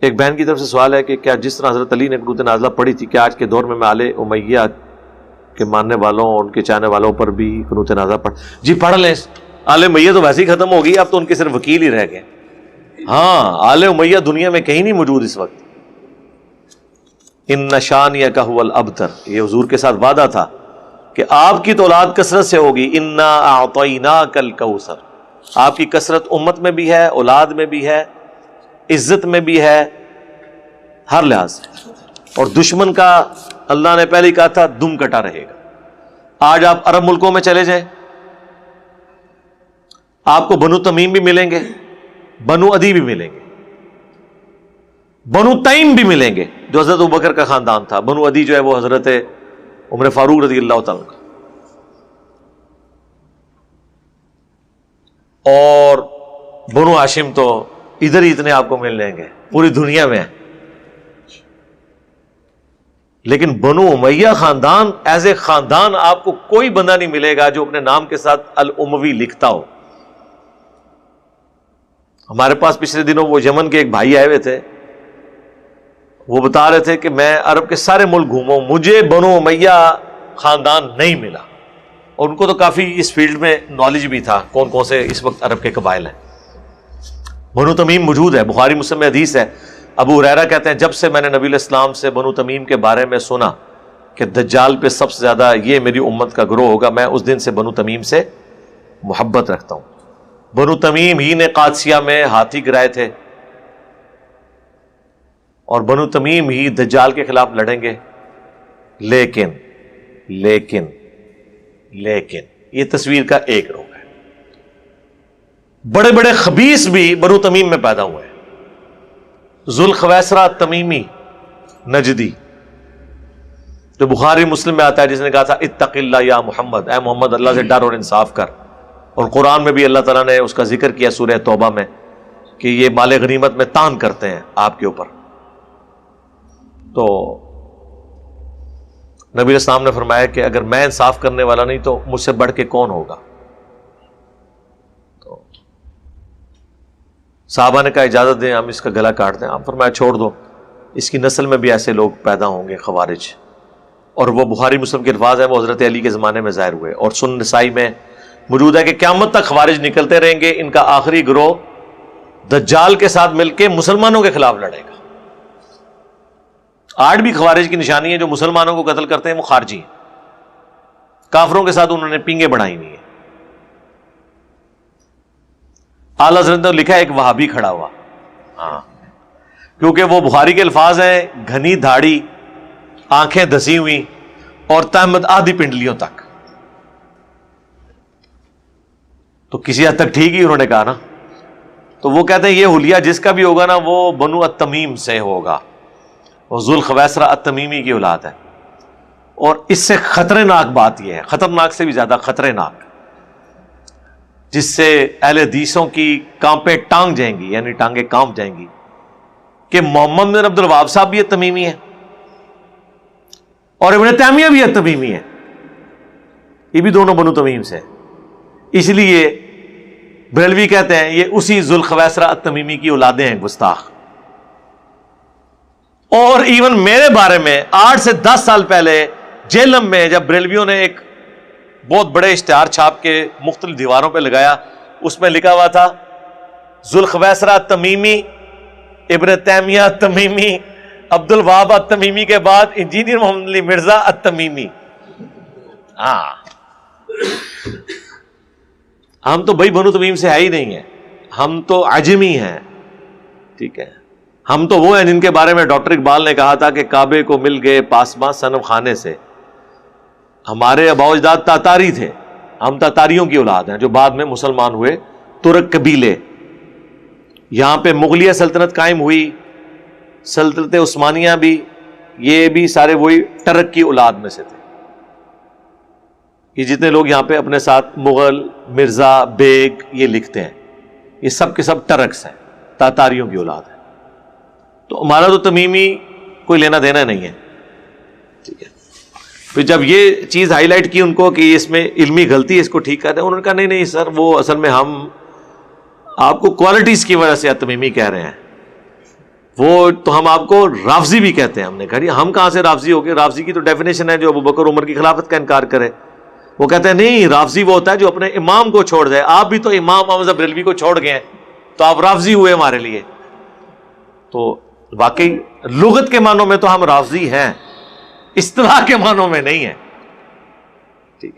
ایک بہن کی طرف سے سوال ہے کہ کیا جس طرح حضرت علی نے قنوت نازلہ پڑھی تھی کیا آج کے دور میں آل امیہ کے ماننے والوں اور ان کے چاہنے والوں پر بھی قنوت نازلہ جی پڑھ لیں. آل امیہ تو ویسے ہی ختم ہو گئی، اب تو ان کے صرف وکیل ہی رہ گئے. ہاں آل امیہ دنیا میں کہیں نہیں موجود اس وقت. ان شانیک هو الابتر، یہ حضور کے ساتھ وعدہ تھا کہ آپ کی تو اولاد کثرت سے ہوگی. انا اعطیناک الکوثر، آپ کی کثرت امت میں بھی ہے، اولاد میں بھی ہے، عزت میں بھی ہے، ہر لحاظ سے. اور دشمن کا اللہ نے پہلے ہی کہا تھا دم کٹا رہے گا. آج آپ عرب ملکوں میں چلے جائیں، آپ کو بنو تمیم بھی ملیں گے، بنو عدی بھی ملیں گے، بنو تیم بھی ملیں گے جو حضرت ابوبکر کا خاندان تھا. بنو عدی جو ہے وہ حضرت عمر فاروق رضی اللہ تعالیٰ کا. اور بنو ہاشم تو ادھر ہی اتنے آپ کو مل لیں گے پوری دنیا میں. لیکن بنو امیہ خاندان ایز اے خاندان آپ کو کوئی بندہ نہیں ملے گا جو اپنے نام کے ساتھ الاموی لکھتا ہو. ہمارے پاس پچھلے دنوں وہ یمن کے ایک بھائی آئے ہوئے تھے، وہ بتا رہے تھے کہ میں عرب کے سارے ملک گھوموں، مجھے بنو امیہ خاندان نہیں ملا. اور ان کو تو کافی اس فیلڈ میں نالج بھی تھا کون کون سے اس وقت عرب کے قبائل ہیں. بنو تمیم موجود ہے، بخاری مسلم میں حدیث ہے. ابو ہریرہ کہتے ہیں جب سے میں نے نبی علیہ السلام سے بنو تمیم کے بارے میں سنا کہ دجال پہ سب سے زیادہ یہ میری امت کا گروہ ہوگا، میں اس دن سے بنو تمیم سے محبت رکھتا ہوں. بنو تمیم ہی نے قادسیہ میں ہاتھی گرائے تھے، اور بنو تمیم ہی دجال کے خلاف لڑیں گے. لیکن لیکن لیکن یہ تصویر کا ایک رخ ہے. بڑے بڑے خبیث بھی بنو تمیم میں پیدا ہوئے ہیں. ذوالخویسرہ تمیمی نجدی جو بخاری مسلم میں آتا ہے، جس نے کہا تھا اتق اللہ یا محمد، اے محمد اللہ سے ڈر اور انصاف کر. اور قرآن میں بھی اللہ تعالیٰ نے اس کا ذکر کیا سورہ توبہ میں کہ یہ مال غنیمت میں تان کرتے ہیں آپ کے اوپر. تو نبی علیہ السلام نے فرمایا کہ اگر میں انصاف کرنے والا نہیں تو مجھ سے بڑھ کے کون ہوگا. تو صحابہ نے کہا اجازت دیں ہم اس کا گلا کاٹ دیں. آپ فرمایا چھوڑ دو، اس کی نسل میں بھی ایسے لوگ پیدا ہوں گے خوارج. اور وہ بخاری مسلم کے الفاظ ہیں، وہ حضرت علی کے زمانے میں ظاہر ہوئے. اور سنن نسائی میں موجود ہے کہ قیامت تک خوارج نکلتے رہیں گے. ان کا آخری گروہ دجال کے ساتھ مل کے مسلمانوں کے خلاف لڑے گا. آج بھی خوارج کی نشانی ہے جو مسلمانوں کو قتل کرتے ہیں وہ خارجی ہیں. کافروں کے ساتھ انہوں نے پینگیں بڑھائی ہوئی ہیں. اعلیٰ حضرت نے لکھا ہے ایک وہابی کھڑا ہوا، ہاں کیونکہ وہ بخاری کے الفاظ ہیں گھنی دھاڑی، آنکھیں دسی ہوئی اور تہمت آدھی پنڈلیوں تک. تو کسی حد تک ٹھیک ہی انہوں نے کہا نا. تو وہ کہتے ہیں یہ حلیہ جس کا بھی ہوگا نا وہ بنو التمیم سے ہوگا، وہ ذوالخویسرہ التمیمی کی اولاد ہے. اور اس سے خطرناک بات یہ ہے، خطرناک سے بھی زیادہ خطرناک، جس سے اہل حدیثوں کی کانپیں ٹانگ جائیں گی، یعنی ٹانگیں کانپ جائیں گی، کہ محمد بن عبد الوہاب صاحب بھی یہ تمیمی ہے اور ابن تیمیہ بھی یہ تمیمی ہے. یہ بھی دونوں بنو تمیم سے. اس لیے بریلوی کہتے ہیں یہ اسی ذوالخویسرہ التمیمی کی اولادیں ہیں گستاخ. اور ایون میرے بارے میں 8 سے 10 سال پہلے جیلم میں جب بریلویوں نے ایک بہت بڑے اشتہار چھاپ کے مختلف دیواروں پہ لگایا، اس میں لکھا ہوا تھا ذوالخویسرہ التمیمی، ابن تیمیہ التمیمی، عبد الوہاب التمیمی کے بعد انجینئر محمد علی مرزا التمیمی. ہاں ہم تو بھائی بنو تمیم سے ہے ہی نہیں ہیں، ہم تو عجمی ہیں. ٹھیک ہے، ہم تو وہ ہیں جن کے بارے میں ڈاکٹر اقبال نے کہا تھا کہ کعبے کو مل گئے پاسباں صنم خانے سے. ہمارے آباء و اجداد تاتاری تھے، ہم تاتاریوں کی اولاد ہیں جو بعد میں مسلمان ہوئے، ترک قبیلے. یہاں پہ مغلیہ سلطنت قائم ہوئی، سلطنت عثمانیہ بھی، یہ بھی سارے وہی ٹرک کی اولاد میں سے تھے. یہ جتنے لوگ یہاں پہ اپنے ساتھ مغل، مرزا، بیگ یہ لکھتے ہیں، یہ سب کے سب ٹرکس ہیں، تاتاریوں کی اولاد ہے. تو ہمارا تو تمیمی کوئی لینا دینا نہیں ہے. ٹھیک ہے، پھر جب یہ چیز ہائی لائٹ کی ان کو کہ اس میں علمی غلطی ہے، اس کو ٹھیک کرتے ہیں، انہوں نے کہا نہیں نہیں سر، وہ اصل میں ہم آپ کو کوالٹیز کی وجہ سے تمیمی کہہ رہے ہیں، وہ تو ہم آپ کو رافضی بھی کہتے ہیں. ہم نے کہا ہم کہاں سے رافضی ہو گئے؟ رافضی کی تو ڈیفینیشن ہے جو ابو بکر عمر کی خلافت کا انکار کرے. وہ کہتے ہیں نہیں، رافضی وہ ہوتا ہے جو اپنے امام کو چھوڑ دے. آپ بھی تو امام احمد بریلوی کو چھوڑ گئے ہیں، تو آپ رافضی ہوئے ہمارے لیے. تو واقعی لغت کے معنوں میں تو ہم رافضی ہیں، اصطلاح کے معنوں میں نہیں ہیں.